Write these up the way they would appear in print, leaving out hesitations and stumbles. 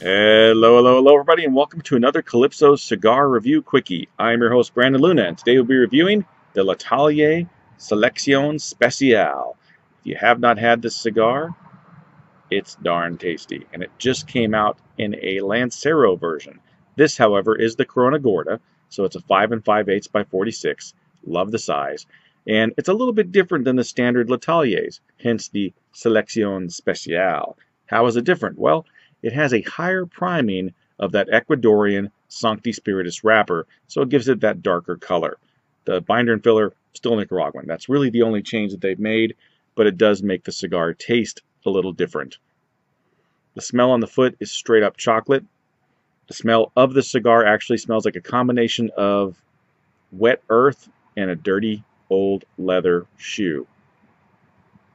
Hello, everybody, and welcome to another Calypso Cigar Review Quickie. I am your host, Brandon Luna, and today we'll be reviewing the L'Atelier Selection Speciale. If you have not had this cigar, it's darn tasty, and it just came out in a Lancero version. This, however, is the Corona Gorda, so it's a 5 5/8 by 46. Love the size. And it's a little bit different than the standard L'Ateliers, hence the Selection Speciale. How is it different? Well, it has a higher priming of that Ecuadorian Sancti Spiritus wrapper, so it gives it that darker color. The binder and filler, still Nicaraguan. That's really the only change that they've made, but it does make the cigar taste a little different. The smell on the foot is straight up chocolate. The smell of the cigar actually smells like a combination of wet earth and a dirty old leather shoe.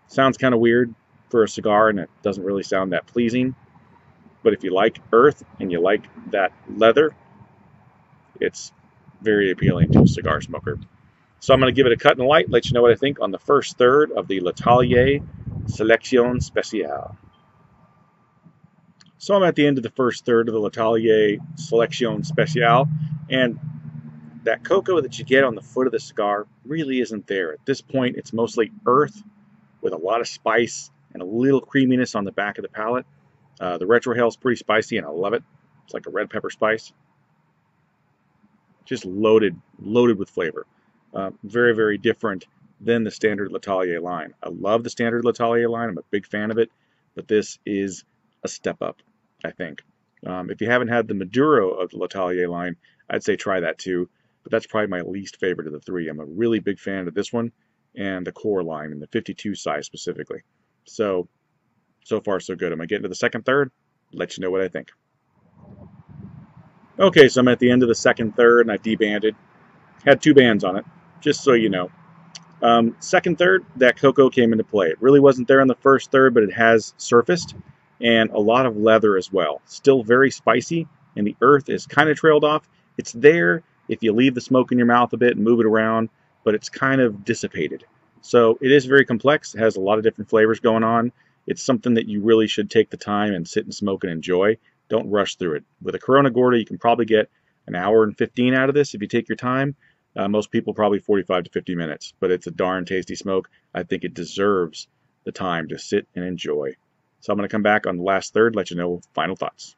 Sounds kind of weird for a cigar, and it doesn't really sound that pleasing. But if you like earth and you like that leather, it's very appealing to a cigar smoker. So I'm going to give it a cut and light, let you know what I think on the first third of the L'Atelier Selection Speciale. So I'm at the end of the first third of the L'Atelier Selection Speciale, and that cocoa that you get on the foot of the cigar really isn't there. At this point, it's mostly earth with a lot of spice and a little creaminess on the back of the palate. The retrohale is pretty spicy, and I love it. It's like a red pepper spice. Just loaded with flavor. Very, very different than the standard L'Atelier line. I love the standard L'Atelier line. I'm a big fan of it, but this is a step up, I think. If you haven't had the Maduro of the L'Atelier line, I'd say try that too, but that's probably my least favorite of the three. I'm a really big fan of this one and the core line, and the 52 size specifically. So far, so good. I'm going to get into the second third, let you know what I think. Okay, so I'm at the end of the second third, and I debanded. Had two bands on it, just so you know. Second third, that cocoa came into play. It really wasn't there in the first third, but it has surfaced, and a lot of leather as well. Still very spicy, and the earth is kind of trailed off. It's there if you leave the smoke in your mouth a bit and move it around, but it's kind of dissipated. So it is very complex. It has a lot of different flavors going on. It's something that you really should take the time and sit and smoke and enjoy. Don't rush through it. With a Corona Gorda, you can probably get an hour and 15 out of this if you take your time. Most people probably 45 to 50 minutes, but it's a darn tasty smoke. I think it deserves the time to sit and enjoy. So I'm going to come back on the last third, let you know final thoughts.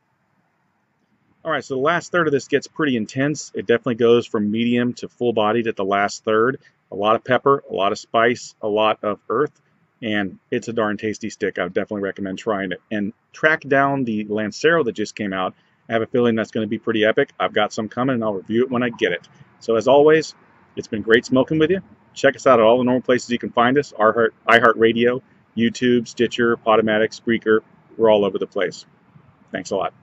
All right, so the last third of this gets pretty intense. It definitely goes from medium to full-bodied at the last third. A lot of pepper, a lot of spice, a lot of earth. And it's a darn tasty stick. I would definitely recommend trying it. And track down the Lancero that just came out. I have a feeling that's going to be pretty epic. I've got some coming, and I'll review it when I get it. So as always, it's been great smoking with you. Check us out at all the normal places you can find us. iHeartRadio, YouTube, Stitcher, Podomatic, Spreaker. We're all over the place. Thanks a lot.